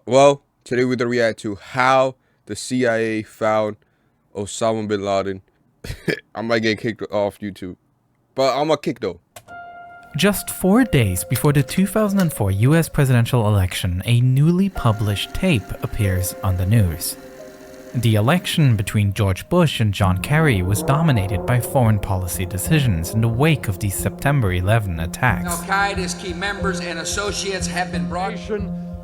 Well, today we're gonna react to how the CIA found Osama bin Laden. I might get kicked off YouTube, but I'm gonna kick though. Just 4 days before the 2004 US presidential election, a newly published tape appears on the news. The election between George Bush and John Kerry was dominated by foreign policy decisions in the wake of the September 11 attacks. Al-Qaeda's key members and associates have been brought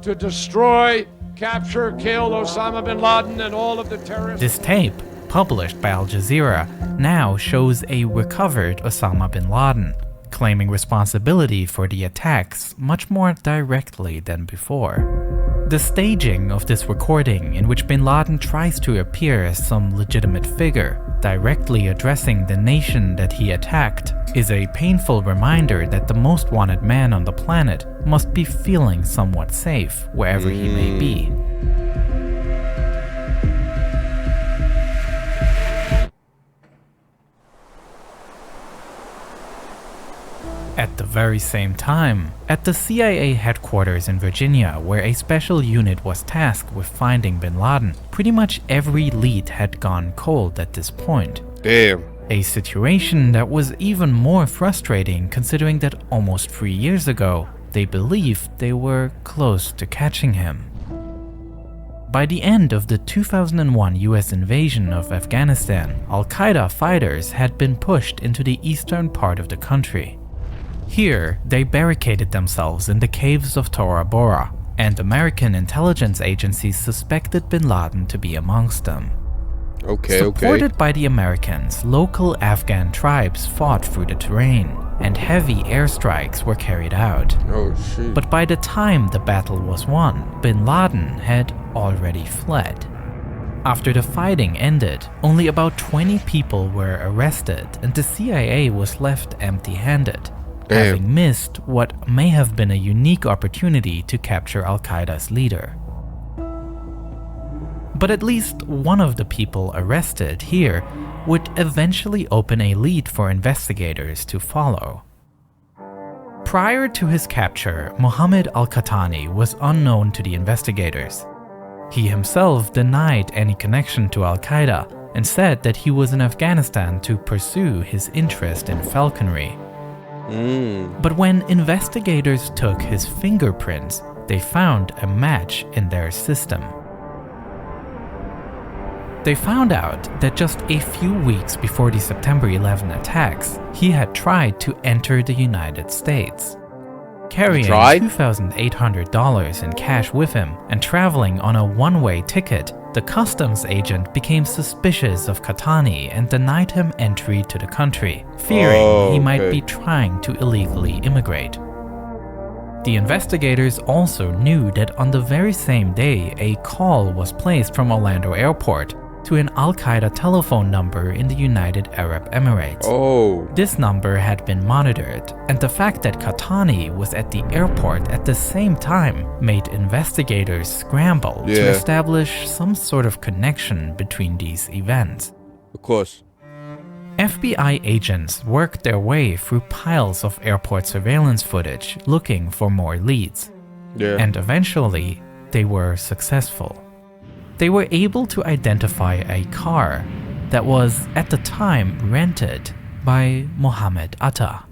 to destroy, capture, kill Osama bin Laden and all of the terrorists. This tape, published by Al Jazeera, now shows a recovered Osama bin Laden, claiming responsibility for the attacks much more directly than before. The staging of this recording, in which bin Laden tries to appear as some legitimate figure, directly addressing the nation that he attacked, is a painful reminder that the most wanted man on the planet must be feeling somewhat safe wherever he may be. At the very same time, at the CIA headquarters in Virginia, where a special unit was tasked with finding bin Laden, pretty much every lead had gone cold at this point. Damn. A situation that was even more frustrating considering that almost 3 years ago, they believed they were close to catching him. By the end of the 2001 US invasion of Afghanistan, Al-Qaeda fighters had been pushed into the eastern part of the country. Here, they barricaded themselves in the caves of Tora Bora, and American intelligence agencies suspected bin Laden to be amongst them. Supported by the Americans, local Afghan tribes fought through the terrain, and heavy airstrikes were carried out. Oh shit. But by the time the battle was won, bin Laden had already fled. After the fighting ended, only about 20 people were arrested, and the CIA was left empty-handed, having missed what may have been a unique opportunity to capture Al-Qaeda's leader. But at least one of the people arrested here would eventually open a lead for investigators to follow. Prior to his capture, Mohammed al-Qahtani was unknown to the investigators. He himself denied any connection to Al-Qaeda and said that he was in Afghanistan to pursue his interest in falconry. But when investigators took his fingerprints, they found a match in their system. They found out that just a few weeks before the September 11 attacks, he had tried to enter the United States. Carrying $2,800 in cash with him and traveling on a one-way ticket, the customs agent became suspicious of Qahtani and denied him entry to the country, fearing he might be trying to illegally immigrate. The investigators also knew that on the very same day, a call was placed from Orlando Airport to an Al-Qaeda telephone number in the United Arab Emirates. This number had been monitored, and the fact that Qahtani was at the airport at the same time made investigators scramble to establish some sort of connection between these events. Of course. FBI agents worked their way through piles of airport surveillance footage looking for more leads. And eventually, they were successful. They were able to identify a car that was, at the time, rented by Mohammed Atta.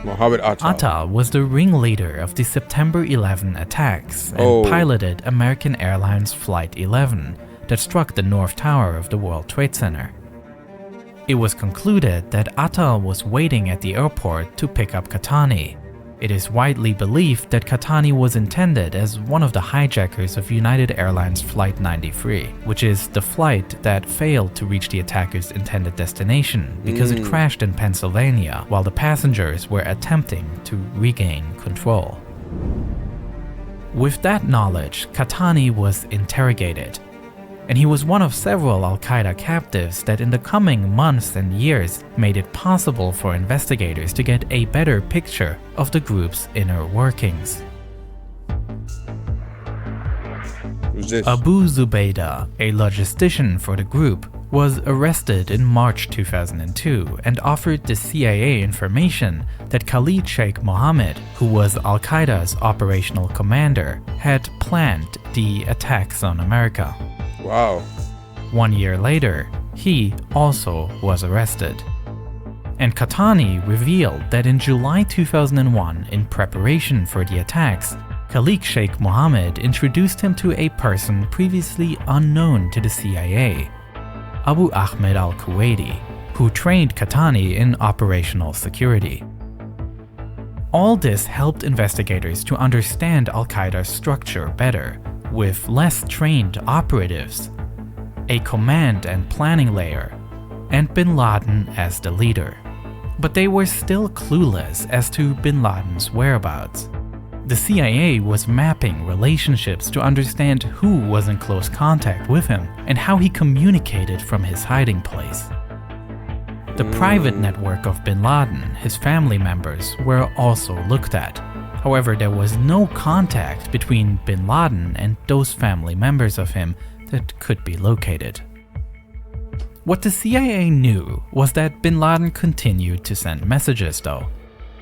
Atta was the ringleader of the September 11 attacks and piloted American Airlines Flight 11 that struck the North Tower of the World Trade Center. It was concluded that Atta was waiting at the airport to pick up Qahtani. It is widely believed that Qahtani was intended as one of the hijackers of United Airlines Flight 93, which is the flight that failed to reach the attacker's intended destination because it crashed in Pennsylvania while the passengers were attempting to regain control. With that knowledge, Qahtani was interrogated, and he was one of several Al-Qaeda captives that in the coming months and years made it possible for investigators to get a better picture of the group's inner workings. Who's this? Abu Zubaydah, a logistician for the group, was arrested in March 2002 and offered the CIA information that Khalid Sheikh Mohammed, who was Al-Qaeda's operational commander, had planned the attacks on America. Wow. 1 year later, he also was arrested. And Qahtani revealed that in July 2001, in preparation for the attacks, Khalid Sheikh Mohammed introduced him to a person previously unknown to the CIA, Abu Ahmed al-Kuwaiti, who trained Qahtani in operational security. All this helped investigators to understand Al-Qaeda's structure better, with less trained operatives, a command and planning layer, and bin Laden as the leader. But they were still clueless as to bin Laden's whereabouts. The CIA was mapping relationships to understand who was in close contact with him and how he communicated from his hiding place. The private network of bin Laden, his family members, were also looked at. However, there was no contact between bin Laden and those family members of him that could be located. What the CIA knew was that bin Laden continued to send messages though.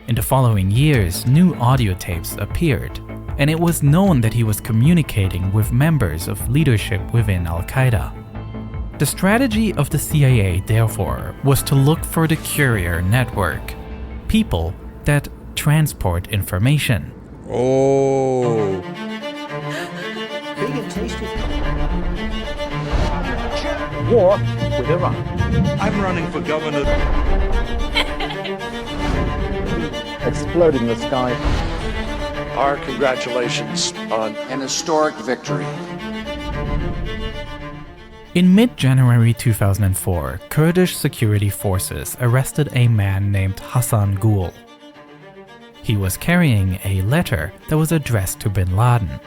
In the following years, new audio tapes appeared, and it was known that he was communicating with members of leadership within Al-Qaeda. The strategy of the CIA, therefore, was to look for the courier network, people that transport information. Oh. Big and tasty. War with Iran. I'm running for governor. Explode in the sky. Our congratulations on An historic victory. In mid-January 2004, Kurdish security forces arrested a man named Hassan Gul. He was carrying a letter that was addressed to bin Laden.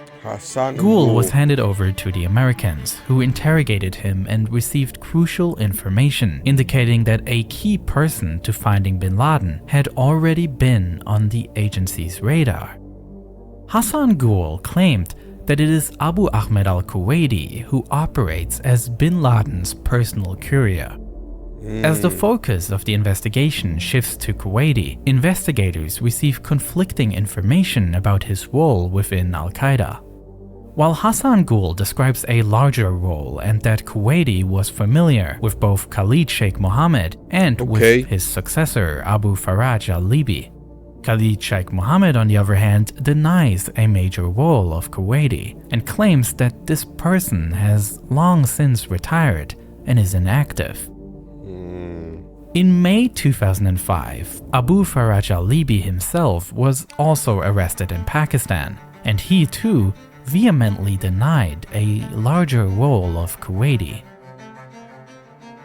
Gul was handed over to the Americans, who interrogated him and received crucial information indicating that a key person to finding bin Laden had already been on the agency's radar. Hassan Gul claimed that it is Abu Ahmed al-Kuwaiti who operates as bin Laden's personal courier. As the focus of the investigation shifts to Kuwaiti, investigators receive conflicting information about his role within Al-Qaeda. While Hassan Gul describes a larger role and that Kuwaiti was familiar with both Khalid Sheikh Mohammed and with his successor Abu Faraj al-Libi, Khalid Sheikh Mohammed, on the other hand, denies a major role of Kuwaiti and claims that this person has long since retired and is inactive. In May 2005, Abu Faraj al-Libi himself was also arrested in Pakistan, and he too vehemently denied a larger role of Kuwaiti.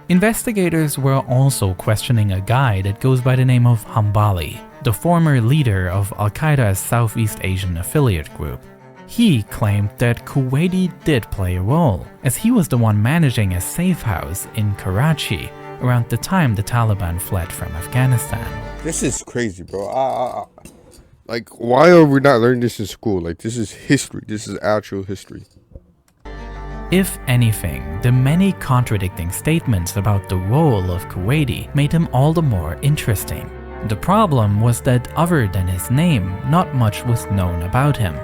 Investigators were also questioning a guy that goes by the name of Hambali, the former leader of Al-Qaeda's Southeast Asian affiliate group. He claimed that Kuwaiti did play a role, as he was the one managing a safe house in Karachi around the time the Taliban fled from Afghanistan. This is crazy, bro. Like, why are we not learning this in school? Like, this is history. This is actual history. If anything, the many contradicting statements about the role of Kuwaiti made him all the more interesting. The problem was that other than his name, not much was known about him.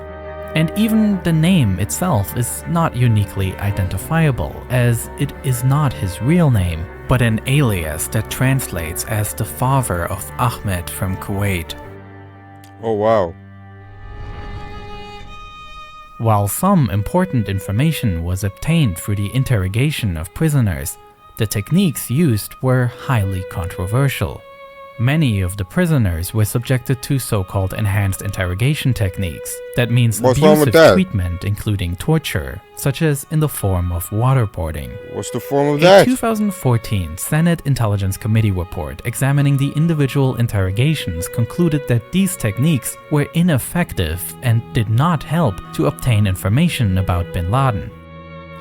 And even the name itself is not uniquely identifiable, as it is not his real name, but an alias that translates as the father of Ahmed from Kuwait. Oh, wow. While some important information was obtained through the interrogation of prisoners, the techniques used were highly controversial. Many of the prisoners were subjected to so-called enhanced interrogation techniques. That means abusive treatment, including torture, such as in the form of waterboarding. What's the form of that? A 2014 Senate Intelligence Committee report examining the individual interrogations concluded that these techniques were ineffective and did not help to obtain information about bin Laden.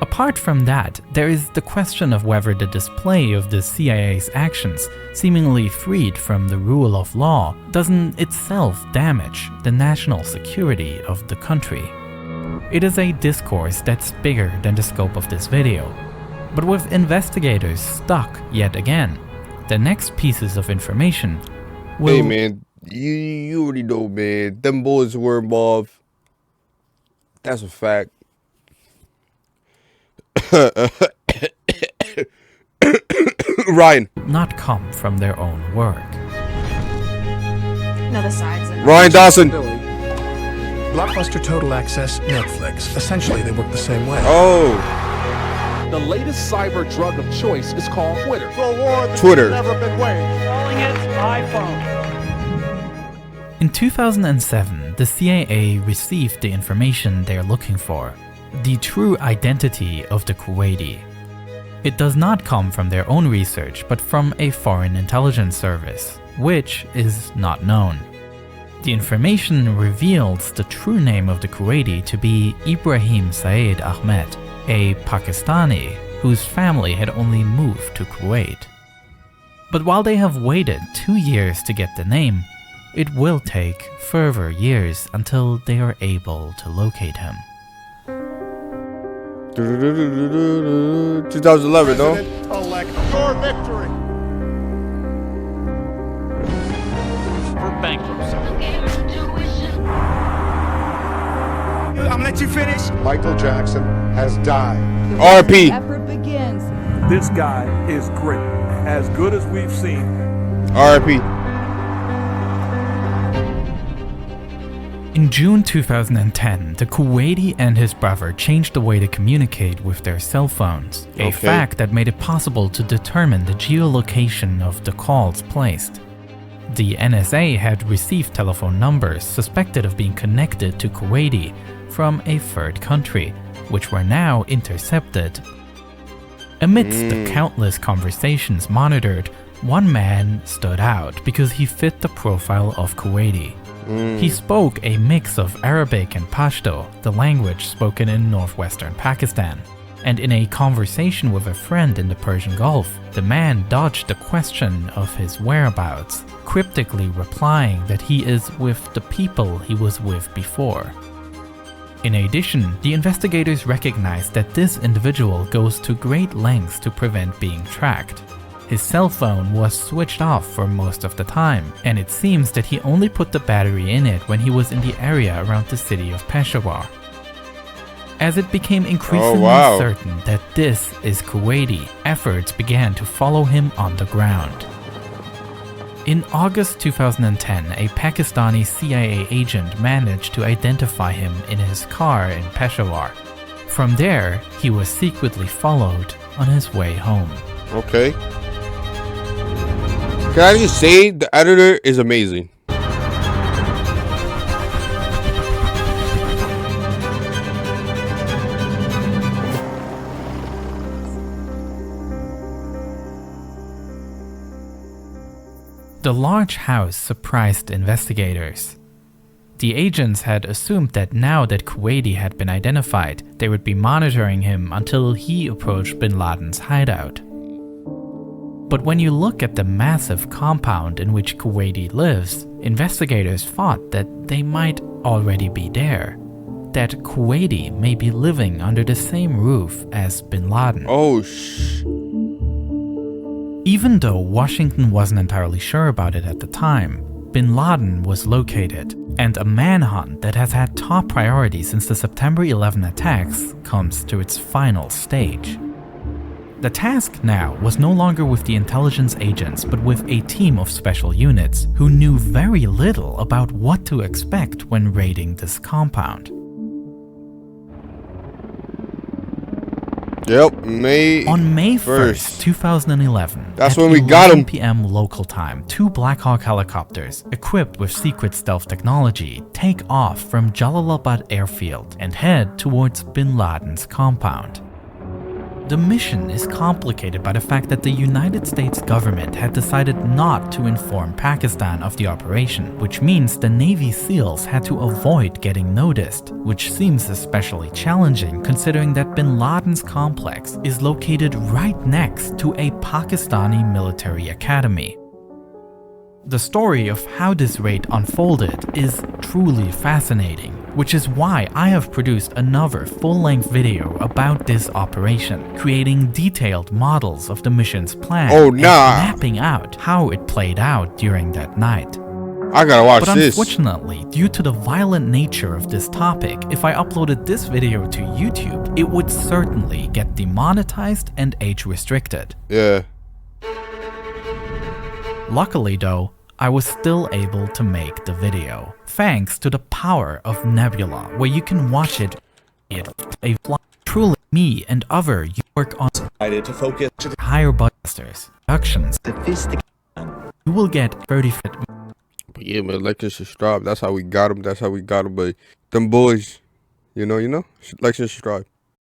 Apart from that, there is the question of whether the display of the CIA's actions, seemingly freed from the rule of law, doesn't itself damage the national security of the country. It is a discourse that's bigger than the scope of this video. But with investigators stuck yet again, the next pieces of information will... Hey man, you already know, man. Them boys were involved. That's a fact. Ryan. not come from their own work. No, the sides. Ryan Dawson. Blockbuster Total Access, Netflix. Essentially, they work the same way. Oh. The latest cyber drug of choice is called Twitter. For a war that's Twitter. never been waged. Calling it iPhone. In 2007, the CIA received the information they're looking for, the true identity of the Kuwaiti. It does not come from their own research, but from a foreign intelligence service, which is not known. The information reveals the true name of the Kuwaiti to be Ibrahim Saeed Ahmed, a Pakistani whose family had only moved to Kuwait. But while they have waited 2 years to get the name, it will take further years until they are able to locate him. 2011, no? Elect your victory. For bankruptcy. I'm gonna let you finish. Michael Jackson has died. RP. Effort begins. This guy is great. As good as we've seen. RP. In June 2010, the Kuwaiti and his brother changed the way to communicate with their cell phones, a fact that made it possible to determine the geolocation of the calls placed. The NSA had received telephone numbers suspected of being connected to Kuwaiti from a third country, which were now intercepted. Amidst the countless conversations monitored, one man stood out because he fit the profile of Kuwaiti. He spoke a mix of Arabic and Pashto, the language spoken in northwestern Pakistan. And in a conversation with a friend in the Persian Gulf, the man dodged the question of his whereabouts, cryptically replying that he is with the people he was with before. In addition, the investigators recognized that this individual goes to great lengths to prevent being tracked. His cell phone was switched off for most of the time, and it seems that he only put the battery in it when he was in the area around the city of Peshawar. As it became increasingly certain that this is Kuwaiti, efforts began to follow him on the ground. In August 2010, a Pakistani CIA agent managed to identify him in his car in Peshawar. From there, he was secretly followed on his way home. Okay. Can I just say the editor is amazing? The large house surprised investigators. The agents had assumed that now that Kuwaiti had been identified, they would be monitoring him until he approached bin Laden's hideout. But when you look at the massive compound in which Kuwaiti lives, investigators thought that they might already be there. That Kuwaiti may be living under the same roof as bin Laden. Oh, Even though Washington wasn't entirely sure about it at the time, bin Laden was located, and a manhunt that has had top priority since the September 11 attacks comes to its final stage. The task now was no longer with the intelligence agents, but with a team of special units who knew very little about what to expect when raiding this compound. yep, On May 1st, 2011, That's at when we got 'em. 11 p.m. local time, 2 Black Hawk helicopters, equipped with secret stealth technology, take off from Jalalabad airfield and head towards bin Laden's compound. The mission is complicated by the fact that the United States government had decided not to inform Pakistan of the operation, which means the Navy SEALs had to avoid getting noticed, which seems especially challenging considering that bin Laden's complex is located right next to a Pakistani military academy. The story of how this raid unfolded is truly fascinating, which is why I have produced another full-length video about this operation, creating detailed models of the mission's plan and mapping out how it played out during that night. I gotta watch but this. Unfortunately, due to the violent nature of this topic, if I uploaded this video to YouTube, it would certainly get demonetized and age restricted. Yeah. Luckily though, I was still able to make the video, thanks to the power of Nebula, where you can watch it a fly. Truly, me and other you work on to focus to the higher budgets, productions. You will get 30. But yeah, man, like and subscribe. That's how we got them. That's how we got them. But them boys, you know, like and subscribe.